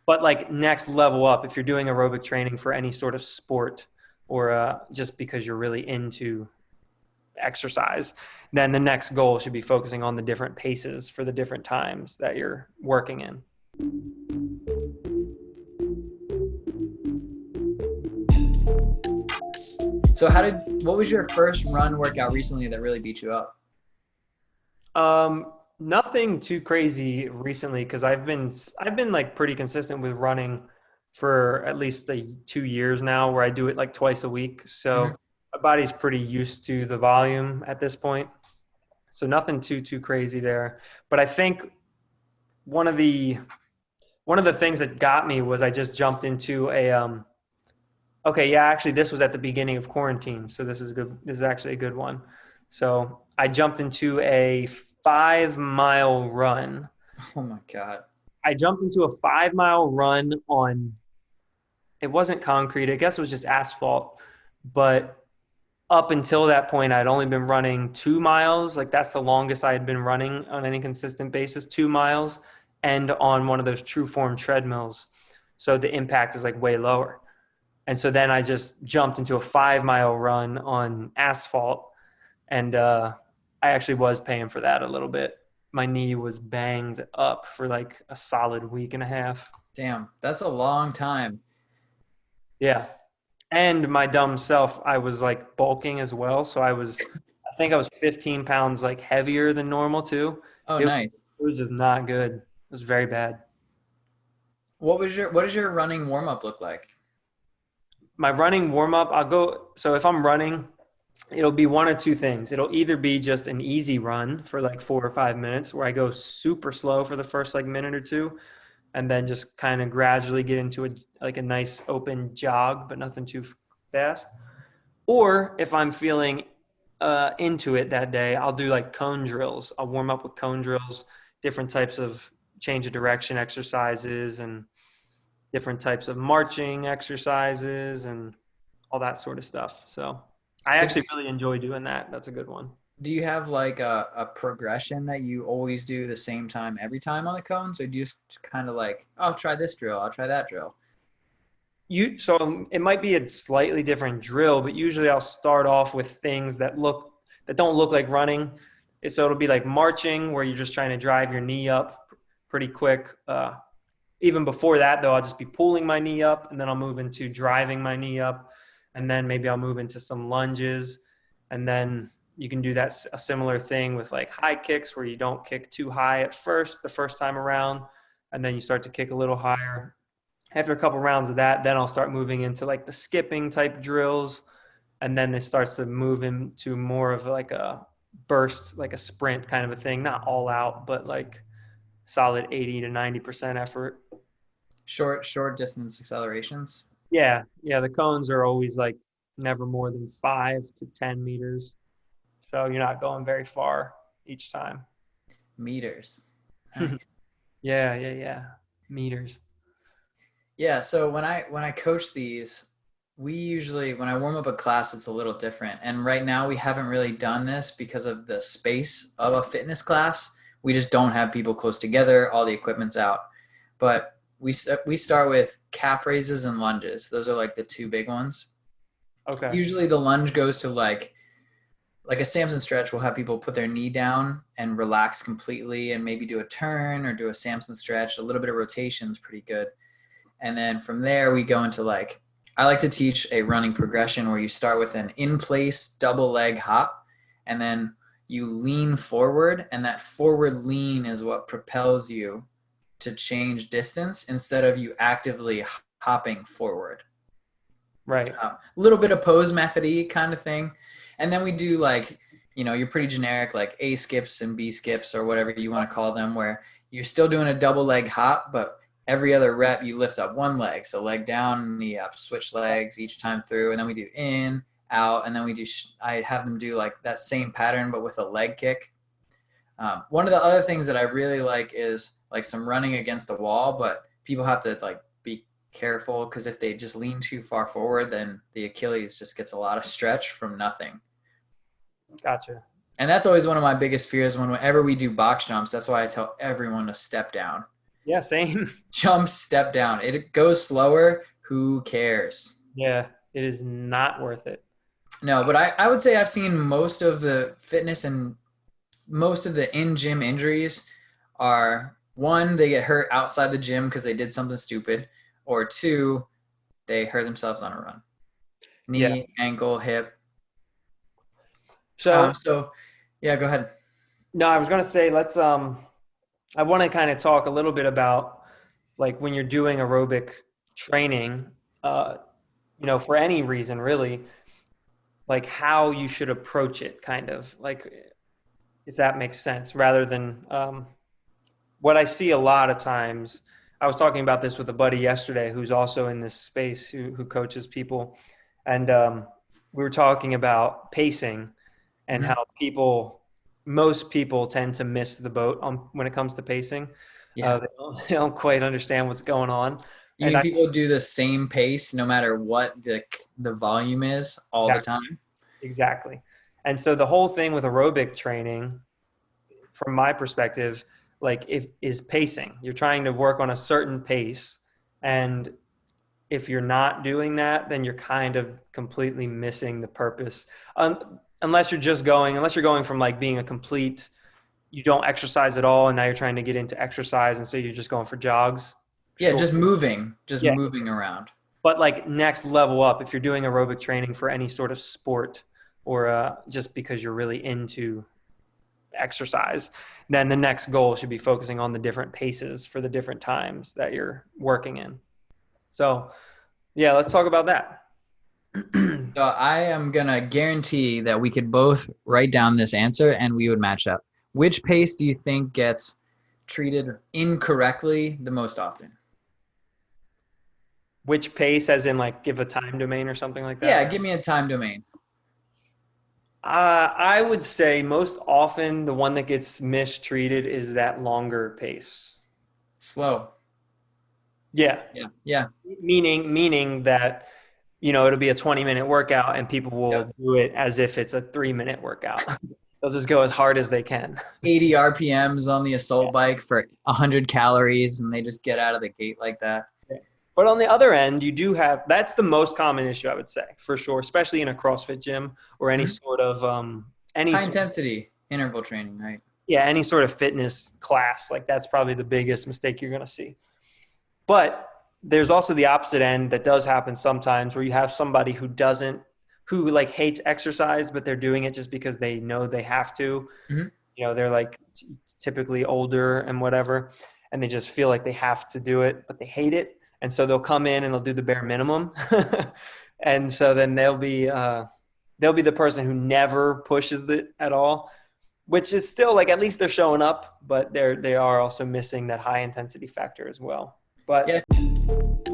But like next level up, if you're doing aerobic training for any sort of sport or just because you're really into exercise, then the next goal should be focusing on the different paces for the different times that you're working in. So what was your first run workout recently that really beat you up? Nothing too crazy recently because I've been like pretty consistent with running for at least 2 years now, where I do it like twice a week. Mhm. So my body's pretty used to the volume at this point. So nothing too crazy there. But I think one of the one of the things that got me was I just jumped into a okay, yeah, actually this was at the beginning of quarantine, so this is good. This is actually a good one. So I jumped into a 5 mile run. Oh my God. I jumped into a 5 mile run on, it wasn't concrete, I guess it was just asphalt. But up until that point, I'd only been running 2 miles. Like that's the longest I had been running on any consistent basis, 2 miles, and on one of those true form treadmills. So the impact is like way lower. And so then I just jumped into a 5 mile run on asphalt. And I actually was paying for that a little bit. My knee was banged up for like a solid week and a half. Damn, that's a long time. Yeah. And my dumb self, I was like bulking as well. So I think I was 15 pounds like heavier than normal too. Oh, It, nice. it was just not good. It was very bad. What does your running warm up look like? My running warm up, so if I'm running, it'll be one of two things. It'll either be just an easy run for like 4 or 5 minutes where I go super slow for the first like minute or two, and then just kind of gradually get into a nice open jog, but nothing too fast. Or if I'm feeling into it that day, I'll do like cone drills. I'll warm up with cone drills, different types of change of direction exercises, and different types of marching exercises, and all that sort of stuff. So I So actually really enjoy doing that. That's a good one. do you have like a progression that you always do the same time every time on the cones, or do you just kind of like, oh, I'll try this drill, I'll try that drill? So it might be a slightly different drill, but usually I'll start off with things that don't look like running. So it'll be like marching, where you're just trying to drive your knee up pretty quick. Even before that, though, I'll just be pulling my knee up, and then I'll move into driving my knee up, and then maybe I'll move into some lunges, and then you can do a similar thing with like high kicks, where you don't kick too high at first the first time around, and then you start to kick a little higher. After a couple rounds of that, then I'll start moving into like the skipping type drills, and then it starts to move into more of like a burst, like a sprint kind of a thing, not all out, but like solid 80 to 90% effort. Short distance accelerations. Yeah, the cones are always like never more than 5 to 10 meters, so you're not going very far each time. Meters. Nice. Yeah, meters. Yeah, so when I coach these, we usually when I warm up a class, it's a little different. And right now we haven't really done this because of the space of a fitness class. We just don't have people close together. All the equipment's out. But we start with calf raises and lunges. Those are like the two big ones. Okay. Usually the lunge goes to like a Samson stretch. We'll have people put their knee down and relax completely and maybe do a turn or do a Samson stretch. A little bit of rotation is pretty good. And then from there, we go into like, I like to teach a running progression where you start with an in place double leg hop, and then you lean forward. And that forward lean is what propels you to change distance instead of you actively hopping forward. Right. A little bit of pose method kind of thing. And then we do like, you're pretty generic, like A skips and B skips or whatever you want to call them, where you're still doing a double leg hop, but every other rep you lift up one leg. So leg down, knee up, switch legs each time through. And then we do in, out. And then I have them do like that same pattern, but with a leg kick. One of the other things that I really like is like some running against the wall, but people have to like be careful because if they just lean too far forward, then the Achilles just gets a lot of stretch from nothing. Gotcha. And that's always one of my biggest fears whenever we do box jumps. That's why I tell everyone to step down. Yeah, same. Jump, step down. It goes slower. Who cares? Yeah, it is not worth it. No, but I would say I've seen most of the fitness and most of the in gym injuries are one, they get hurt outside the gym because they did something stupid, or two, they hurt themselves on a run. Yeah. Knee, ankle, hip. So So yeah, go ahead. no, I was gonna say I want to kind of talk a little bit about like when you're doing aerobic training, uh, for any reason really, like how you should approach it, kind of like if that makes sense, rather than what I see a lot of times. I was talking about this with a buddy yesterday who's also in this space who coaches people, and we were talking about pacing and Hmm. how most people tend to miss the boat on when it comes to pacing. Yeah. They don't quite understand what's going on, You and mean people do the same pace no matter what the volume is all yeah, the time? exactly. And so the whole thing with aerobic training, from my perspective, like if is pacing. You're trying to work on a certain pace, and if you're not doing that, then you're kind of completely missing the purpose. Unless you're going from like being a complete, you don't exercise at all, and now you're trying to get into exercise, and so you're just going for jogs. Yeah, Sure. just Yeah. moving around. But like next level up, if you're doing aerobic training for any sort of sport, or just because you're really into exercise, then the next goal should be focusing on the different paces for the different times that you're working in. So, yeah, let's talk about that. So I am gonna guarantee that we could both write down this answer and we would match up. Which pace do you think gets treated incorrectly the most often? Which pace, as in like give a time domain or something like Yeah, that? give me a time domain. I would say most often the one that gets mistreated is that longer pace. Slow. Yeah, Yeah. Yeah. meaning that it'll be a 20-minute workout and people Yep. will do it as if it's a 3-minute workout. They'll just go as hard as they can. 80 RPMs on the assault bike for 100 calories and they just get out of the gate like that. Yeah. But on the other end, you do have that's the most common issue, I would say, for sure, especially in a CrossFit gym or any Mhm. sort of any High sort of, intensity interval training, right? yeah, any sort of fitness class. Like that's probably the biggest mistake you're going to see. But there's also the opposite end that does happen sometimes where you have somebody who like hates exercise, but they're doing it just because they know they have to. Mhm. They're like typically older and whatever, and they just feel like they have to do it, but they hate it. And so they'll come in and they'll do the bare minimum. And so then they'll be the person who never pushes it at all, which is still like, at least they're showing up, but they are also missing that high intensity factor as well. Yeah. But